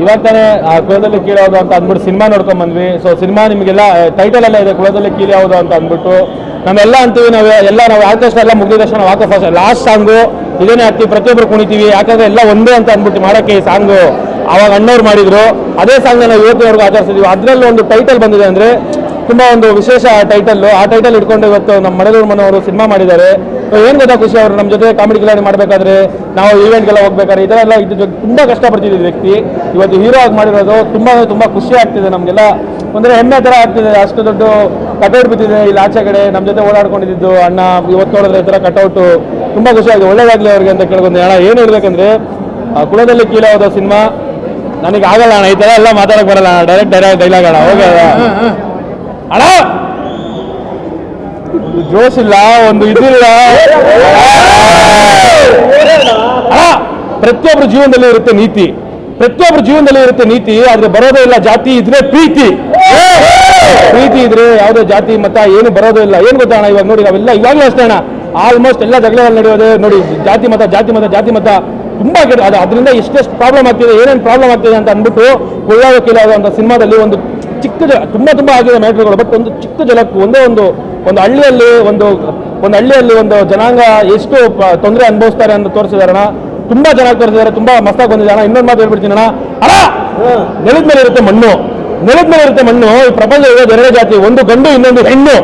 ಇವಾಗ ತಾನೇ ಕುಲದಲ್ಲಿ ಕೀಳು ಯಾವುದು ಅಂತ ಅಂದ್ಬಿಟ್ಟು ಸಿನಿಮಾ ನೋಡ್ಕೊಂಡ್ ಬಂದ್ವಿ. ಸೊ ಸಿನಿಮಾ ನಿಮಗೆಲ್ಲ ಟೈಟಲ್ ಎಲ್ಲ ಇದೆ, ಕುಲದಲ್ಲಿ ಕೀಳು ಯಾವುದು ಅಂತ ಅಂದ್ಬಿಟ್ಟು ನಾವೆಲ್ಲ ಅಂತೀವಿ. ನಾವು ಆರ್ಕೆಸ್ಟ್ರಾ ಎಲ್ಲ ಮುಗಿದ ತಕ್ಷಣ ನಾವು ಹಾಕೋ ಫಸ್ಟ್ ಲಾಸ್ಟ್ ಸಾಂಗು ಇದೇನೇ ಹಾಕ್ತೀವಿ, ಪ್ರತಿಯೊಬ್ಬರು ಕುಣಿತೀವಿ. ಯಾಕಂದ್ರೆ ಎಲ್ಲ ಒಂದೇ ಅಂತ ಅಂದ್ಬಿಟ್ಟು ಮಾಡೋಕ್ಕೆ ಈ ಸಾಂಗು ಅವಾಗ ಅಣ್ಣವ್ರು ಮಾಡಿದ್ರು. ಅದೇ ಸಾಂಗ್ ನಾವು ಇವತ್ತಿನವರೆಗೂ ಆಚರಿಸಿದ್ವಿ. ಅದರಲ್ಲಿ ಒಂದು ಟೈಟಲ್ ಬಂದಿದೆ ಅಂದರೆ ತುಂಬ ಒಂದು ವಿಶೇಷ ಟೈಟಲ್ಲು. ಆ ಟೈಟಲ್ ಇಟ್ಕೊಂಡು ಇವತ್ತು ನಮ್ಮ ಮಳಲೂರು ಮನೋರು ಸಿನಿಮಾ ಮಾಡಿದ್ದಾರೆ. ಏನು ಗೊತ್ತಾ ಖುಷಿ, ಅವರು ನಮ್ಮ ಜೊತೆ ಕಾಮಿಡಿ ಕಿಲಾಡಿ ಮಾಡಬೇಕಾದ್ರೆ, ನಾವು ಈವೆಂಟ್ಗೆಲ್ಲ ಹೋಗ್ಬೇಕಾದ್ರೆ ಇದೆಲ್ಲ ಇದು ತುಂಬ ಕಷ್ಟಪಡ್ತಿದ್ದ ವ್ಯಕ್ತಿ ಇವತ್ತು ಹೀರೋ ಆಗಿ ಮಾಡಿರೋದು ತುಂಬ ಖುಷಿ ಆಗ್ತಿದೆ ನಮಗೆಲ್ಲ. ಅಂದರೆ ಹೆಮ್ಮೆ ಥರ ಆಗ್ತಿದೆ. ಅಷ್ಟು ದೊಡ್ಡ ಕಟೌಟ್ ಬಿದ್ದಿದೆ ಇಲ್ಲಿ ಆಚೆ ಕಡೆ, ನಮ್ಮ ಜೊತೆ ಓಡಾಡ್ಕೊಂಡಿದ್ದು ಅಣ್ಣ ಇವತ್ತು ನೋಡಿದ್ರೆ ಈ ಥರ ಕಟೌಟು ತುಂಬ ಖುಷಿ ಆಗಿದೆ. ಒಳ್ಳೇದಾಗಲಿ ಅವ್ರಿಗೆ ಅಂತ ಕೇಳ್ಕೊಂಡು ಅಣ್ಣ ಏನು ಹೇಳ್ಬೇಕಂದ್ರೆ, ಕುಲದಲ್ಲಿ ಕೀಳಾಗೋದು ಸಿನಿಮಾ ನನಗೆ ಆಗಲ್ಲ ಅಣ್ಣ, ಈ ಥರ ಎಲ್ಲ ಮಾತಾಡೋಕೆ ಬರಲ್ಲ ಅಣ್ಣ. ಡೈರೆಕ್ಟ್ ಡೈಲಾಗ್ ಅಣ್ಣ ಹೋಗಿ ಅಣ್ಣ ಜೋಶ್ ಇಲ್ಲ, ಒಂದು ಇದಿಲ್ಲ. ಪ್ರತಿಯೊಬ್ಬರ ಜೀವನದಲ್ಲಿ ಇರುತ್ತೆ ನೀತಿ, ಪ್ರತಿಯೊಬ್ಬರ ಜೀವನದಲ್ಲಿ ಇರುತ್ತೆ ನೀತಿ. ಆದ್ರೆ ಬರೋದೇ ಇಲ್ಲ ಜಾತಿ ಇದ್ರೆ ಪ್ರೀತಿ ಇದ್ರೆ ಯಾವುದೇ ಜಾತಿ ಮತ ಏನು ಬರೋದೇ ಇಲ್ಲ. ಏನು ಗೊತ್ತಾ ಅಣ್ಣ, ಇವಾಗ ನೋಡಿ ನಾವೆಲ್ಲ ಇವಾಗಲೂ ಅಷ್ಟೇ ಅಣ್ಣ, ಆಲ್ಮೋಸ್ಟ್ ಎಲ್ಲ ಜಗಳಗಳು ನಡೆಯೋದೇ ನೋಡಿ ಜಾತಿ ಮತ ತುಂಬಾ ಅದು ಅದರಿಂದ ಎಷ್ಟೆಷ್ಟು ಪ್ರಾಬ್ಲಮ್ ಆಗ್ತಿದೆ, ಏನೇನು ಪ್ರಾಬ್ಲಮ್ ಆಗ್ತಿದೆ ಅಂತ ಅಂದ್ಬಿಟ್ಟು ಒಳ್ಳೆಯ ಕೀಲಾದ ಅಂತ ಸಿನಿಮಾದಲ್ಲಿ ಒಂದು ಚಿಕ್ಕ ತುಂಬಾ ಆಗಿದೆ ಮ್ಯಾಟ್ರುಗಳು. ಬಟ್ ಒಂದು ಚಿಕ್ಕ ಜಲಕ್ಕೂ ಒಂದು ಹಳ್ಳಿಯಲ್ಲಿ ಒಂದು ಜನಾಂಗ ಎಷ್ಟು ತೊಂದರೆ ಅನುಭವಿಸ್ತಾರೆ ಅಂತ ತೋರಿಸಿದಾರಣ. ತುಂಬಾ ಚೆನ್ನಾಗಿ ತೋರಿಸಿದ್ದಾರೆ, ತುಂಬಾ ಮಸ್ತಾಗಿ ಬಂದಿದ್ದಾನ. ಇನ್ನೊಂದು ಮಾತು ಹೇಳ್ಬಿಡ್ತೀನಿ ಅಣ್ಣ, ನೆಲದ ಮೇಲೆ ಇರುತ್ತೆ ಮಣ್ಣು. ಈ ಪ್ರಪಂಚ ಇರೋದು ಎರಡೇ ಜಾತಿ, ಒಂದು ಗಂಡು ಇನ್ನೊಂದು ಹೆಣ್ಣು.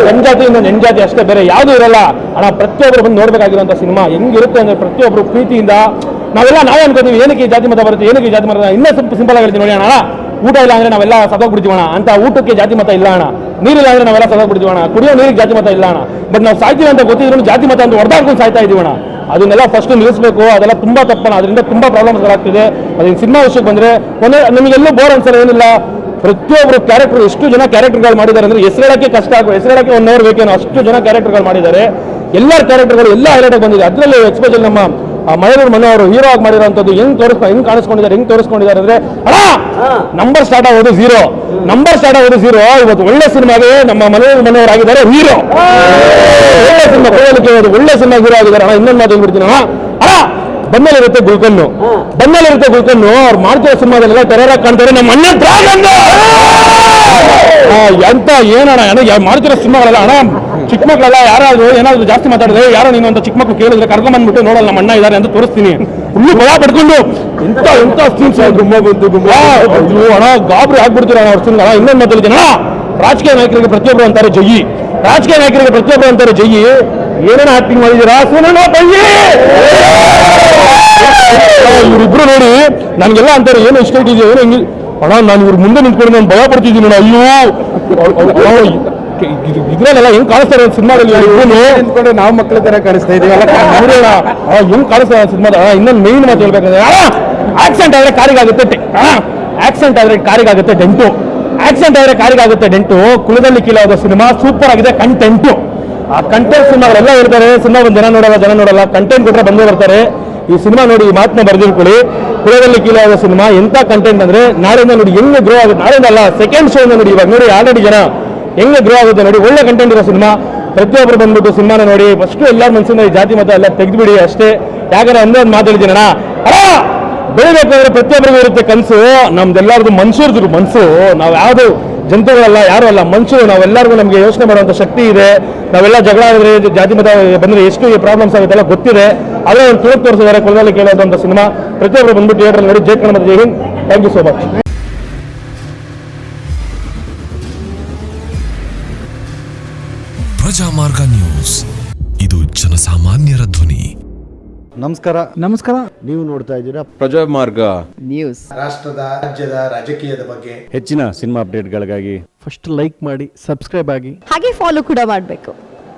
ಗಂಡು ಜಾತಿ ಇನ್ನೊಂದು ಹೆಣ್ಣು ಜಾತಿ ಅಷ್ಟೇ, ಬೇರೆ ಯಾವುದು ಇರಲ್ಲ ಅಣ್ಣ. ಪ್ರತಿಯೊಬ್ಬರು ಬಂದು ನೋಡ್ಬೇಕಾಗಿರುವಂತ ಸಿನಿಮಾ ಹೆಂಗಿರುತ್ತೆ ಅಂದ್ರೆ ಪ್ರತಿಯೊಬ್ಬರು ಪ್ರೀತಿಯಿಂದ ನಾವೇ ಅನ್ಕೋತೀವಿ ಏನಕ್ಕೆ ಈ ಜಾತಿ ಮತ ಬರುತ್ತೆ, ಏನಕ್ಕೆ ಈ ಜಾತಿ ಮತ. ಇನ್ನೂ ಸಿಂಪಲ್ ಆಗಿ ಹೇಳ್ತೀನಿ ನೋಡಿ ಅಣ್ಣ, ಊಟ ಇಲ್ಲ ಅಂದ್ರೆ ನಾವೆಲ್ಲ ಸತ್ತೋಗ್ಬಿಡ್ತೀವಣ ಅಂತ. ಊಟಕ್ಕೆ ಜಾತಿ ಮತ ಇಲ್ಲ ಅಣ್ಣ, ನೀರಿಲ್ಲ ಅಂದ್ರೆ ನಾವೆಲ್ಲ ಸತ್ತೋಗ್ಬಿಡ್ತೀವಣ, ಕುಡಿಯೋ ನೀರಿಗೆ ಜಾತಿ ಮತ ಇಲ್ಲ ಅಣ್ಣ. ಬಟ್ ನಾವು ಸಾಯ್ತೀವಿ ಅಂತ ಗೊತ್ತಿದ್ರು ಜಾತಿ ಮತ ಅಂತ ಹೊಡೆದಾಡ್ಕೊಂಡು ಸಾಯ್ತಾ ಇದೀವಣ. ಅದನ್ನೆಲ್ಲ ಫಸ್ಟ್ ನಿಲ್ಲಿಸಬೇಕು, ಅದೆಲ್ಲ ತುಂಬಾ ತಪ್ಪಣ. ಅದರಿಂದ ತುಂಬಾ ಪ್ರಾಬ್ಲಮ್ಸ್ ಆಗ್ತಿದೆ. ಅದನ್ನ ಸಿನಿಮಾ ವಿಷಯಕ್ಕೆ ಬಂದ್ರೆ ನಮಗೆಲ್ಲೂ ಬೋರ್ ಅನ್ಸಲ್ಲ, ಏನಿಲ್ಲ. ಪ್ರತಿಯೊಬ್ಬರು ಕ್ಯಾರೆಕ್ಟರ್, ಎಷ್ಟು ಜನ ಕ್ಯಾರೆಕ್ಟರ್ಗಳು ಮಾಡಿದ್ದಾರೆ ಅಂದ್ರೆ ಹೆಸರೇಳಕ್ಕೆ ಕಷ್ಟ ಆಗುತ್ತೆ, ಹೆಸರೇಳಕ್ಕೆ 1 ಅವರ್ ಬೇಕೇನೋ ಅಷ್ಟು ಜನ ಕ್ಯಾರೆಕ್ಟರ್ಗಳು ಮಾಡಿದ್ದಾರೆ. ಎಲ್ಲರ ಕ್ಯಾರೆಕ್ಟರ್ಗಳು ಎಲ್ಲ ಹೈಲೈಟ್ ಬಂದಿದೆ. ಅದರಲ್ಲಿ ಎಸ್ಪೆಷಲಿ ನಮ್ಮ ಮಳಲೂರು ಮನೋ ಅವರು ಹೀರೋ ಆಗಿ ಮಾಡಿರೋಂಥದ್ದು ಹೆಂಗ್ ತೋರಿಸ್ಕೊಂಡಿದ್ದಾರೆ ಅಂದ್ರೆ ನಂಬರ್ ಸ್ಟಾರ್ಟ್ ಆಗೋದು 0. ಇವತ್ತು ಒಳ್ಳೆ ಸಿನಿಮಾಗೆ ನಮ್ಮ ಮಳಲೂರು ಮನೋರಾಗಿದ್ದಾರೆ ಹೀರೋ. ಒಳ್ಳೆ ಸಿನಿಮಾ ಒಳ್ಳೆ ಸಿನಿಮಾ ಹೀರೋ ಆಗಿದ್ದಾರೆ ಅಣ್ಣ. ಇನ್ನೊಂದು ಮಾತು ಹೇಳ್ಬಿಡ್ತೀನಿ ಅಣ್ಣ, ಬನ್ನಲ್ಲಿರುತ್ತೆ ಗುಲ್ಕನ್ನು. ಅವ್ರು ಮಾಡ್ತಿರೋ ಸಿನಿಮಾದಲ್ಲೆಲ್ಲ ಟೆರರಾಗಿ ಕಾಣ್ತಾರೆ ನಮ್ಮ ಅಣ್ಣ ಡ್ರಾಗನ್. ಎಂತ ಏನಣ್ಣ ಮಾಡ್ತಿರೋ ಸಿನಿಮಾಗಳೆಲ್ಲ ಅಣ್ಣ, ಚಿಕ್ಕ ಮಕ್ಕಳೆಲ್ಲ ಯಾರಾದ್ರೂ ಏನಾದ್ರು ಜಾಸ್ತಿ ಮಾತಾಡಿದ್ರೆ, ಯಾರೋ ನೀನು ಅಂತ ಚಿಕ್ಕ ಮಕ್ಕಳು ಕೇಳಿದ್ರೆ ಕರ್ಕೊಂಡ್ಬಂದ್ಬಿಟ್ಟು ನೋಡಲ್ಲ ನಮ್ಮ ಅಣ್ಣ ಇದ್ದಾರೆ ಅಂತ ತೋರಿಸ್ತೀನಿ. ಫುಲ್ಲು ಭಯ ಪಡ್ಕೊಂಡು ಎಂತ ಸೀನ್ಸ್ ಅಣ್ಣ ಗಾಬರಿ ಆಗ್ಬಿಡ್ತೀರ ಅವ್ರ ಸಿನಿಮಾ. ಇನ್ನೊಂದು ಮಾತಾಡಿದ್ದೀನಿ ಅಣ್ಣ, ರಾಜಕೀಯ ನಾಯಕರಿಗೆ ಪ್ರತಿಯೊಬ್ಬರು ಅಂತಾರೆ ಜೈ. ಏನೇನು ಆಕ್ಟಿಂಗ್ ಮಾಡಿದ್ದೀರಾ ಇವರಿಬ್ರು ನೋಡಿ ನನ್ಗೆಲ್ಲ ಅಂತಾರೆ ಏನು ಇಷ್ಟ ಇದೆಯೋ ಏನೋ ಹಿಂಗೆ ಅಣ್ಣ. ನಾನು ಇವ್ರ ಮುಂದೆ ನಿಂತ್ಕೊಂಡು ನಾನು ಭಯ ಪಡ್ತಿದ್ದೀನಿ ಅಣ್ಣ. ಅಯ್ಯೋ ಇದ್ರಲ್ಲೆಲ್ಲ ಹೆಂಗ್ ಕಾಣಿಸ್ತಾರೆ ಸಿನಿಮಾದಲ್ಲಿ ನಿಂತ್ಕೊಂಡು ನಾವು ಮಕ್ಕಳ ತರ ಕಾಣಿಸ್ತಾ ಇದೀವಲ್ಲ, ಹೆಂಗ್ ಕಾಣಿಸ್ತಾರೆ ಸಿನಿಮಾದ. ಇನ್ನೊಂದು ಮೇನ್ ಮಾತು ಹೇಳ್ಬೇಕಂದ್ರೆ ಆಕ್ಸಿಡೆಂಟ್ ಆದ್ರೆ ಕಾರಿಗಾಗುತ್ತೆ ಡೆಂಟು. ಕುಲದಲ್ಲಿ ಕೀಳಾದ ಸಿನಿಮಾ ಸೂಪರ್ ಆಗಿದೆ. ಆ ಕಂಟೆಂಟ್ ಸಿನಿಮಾಗಳೆಲ್ಲ ಹೇಳ್ತಾರೆ, ಸಿನಿಮಾ ಒಂದು ಜನ ನೋಡಲ್ಲ, ಕಂಟೆಂಟ್ ಕೊಟ್ಟರೆ ಬಂದೇ ಬರ್ತಾರೆ. ಈ ಸಿನಿಮಾ ನೋಡಿ, ಈ ಮಾತನ್ನ ಬರ್ದಿರ್ಕೊಳ್ಳಿ. ಕುಲದಲ್ಲಿ ಕೀಳಾದ ಸಿನಿಮಾ ಎಂತ ಕಂಟೆಂಟ್ ಅಂದ್ರೆ ನಾಳೆಯಿಂದ ನೋಡಿ ಹೆಂಗೆ ಗ್ರೋ ಆಗುತ್ತೆ. ನಾಳೆಯಿಂದ ಅಲ್ಲ, ಸೆಕೆಂಡ್ ಶೋ ನೋಡಿ. ಇವಾಗ ನೋಡಿ ಆಲ್ರೆಡಿ ಜನ ಹೆಂಗೆ ಗ್ರೋ ಆಗುತ್ತೆ ನೋಡಿ. ಒಳ್ಳೆ ಕಂಟೆಂಟ್ ಇರೋ ಸಿನಿಮಾ. ಪ್ರತಿಯೊಬ್ಬರು ಬಂದ್ಬಿಟ್ಟು ಸಿನಿಮಾನ ನೋಡಿ. ಫಸ್ಟ್ ಎಲ್ಲರ ಮನಸ್ಸಿಂದ ಈ ಜಾತಿ ಮತ ಎಲ್ಲ ತೆಗೆದುಬಿಡಿ ಅಷ್ಟೇ. ಯಾಕಂದ್ರೆ ಒಂದೊಂದು ಮಾತಾಡ್ತೀನಿ ಅಣ್ಣ, ಬೆಳಿಬೇಕಾದ್ರೆ ಪ್ರತಿಯೊಬ್ಬರಿಗೂ ಇರುತ್ತೆ ಕನಸು. ನಮ್ದೆಲ್ಲರದು ಮನಸ್ಸು. ನಾವು ಯಾವುದು ಜಂತುಗಳಲ್ಲ, ಯಾರು ಅಲ್ಲ, ಮನುಷ್ಯರು. ನಾವೆಲ್ಲರಿಗೂ ನಮಗೆ ಯೋಚನೆ ಮಾಡುವಂಥ ಶಕ್ತಿ ಇದೆ. ನಾವೆಲ್ಲ ಜಗಳ ಆದ್ರೆ ಜಾತಿ ಮತ ಬಂದರೆ ಎಷ್ಟು ಪ್ರಾಬ್ಲಮ್ಸ್ ಆಗುತ್ತೆಲ್ಲ ಗೊತ್ತಿದೆ. ಆದರೆ ಒಂದು ತೋರಿಸಿದ್ದಾರೆ ಕುಲದಲ್ಲಿ ಕೇಳೋದಂಥ ಸಿನಿಮಾ. ಪ್ರತಿಯೊಬ್ಬರು ಬಂದ್ಬಿಟ್ಟು ಥಿಯೇಟರ್ ನೋಡಿ. ಜೈ ಕನ್ನಡ, ಜೈ Hind. Thank you so much. Prajamarga news, ಇದು ಜನಸಾಮಾನ್ಯರ ಧ್ವನಿ. ನಮಸ್ಕಾರ. ನೀವು ನೋಡ್ತಾ ಇದ್ದೀರಾ ಪ್ರಜಾಮಾರ್ಗ ನ್ಯೂಸ್. ರಾಷ್ಟ್ರದ ರಾಜ್ಯದ ರಾಜಕೀಯದ ಬಗ್ಗೆ ಹೆಚ್ಚಿನ ಸಿನಿಮಾ ಅಪ್ಡೇಟ್ಗಳಿಗಾಗಿ ಫಸ್ಟ್ ಲೈಕ್ ಮಾಡಿ, ಸಬ್ಸ್ಕ್ರೈಬ್ ಆಗಿ, ಹಾಗೆ ಫಾಲೋ ಕೂಡ ಮಾಡಬೇಕು.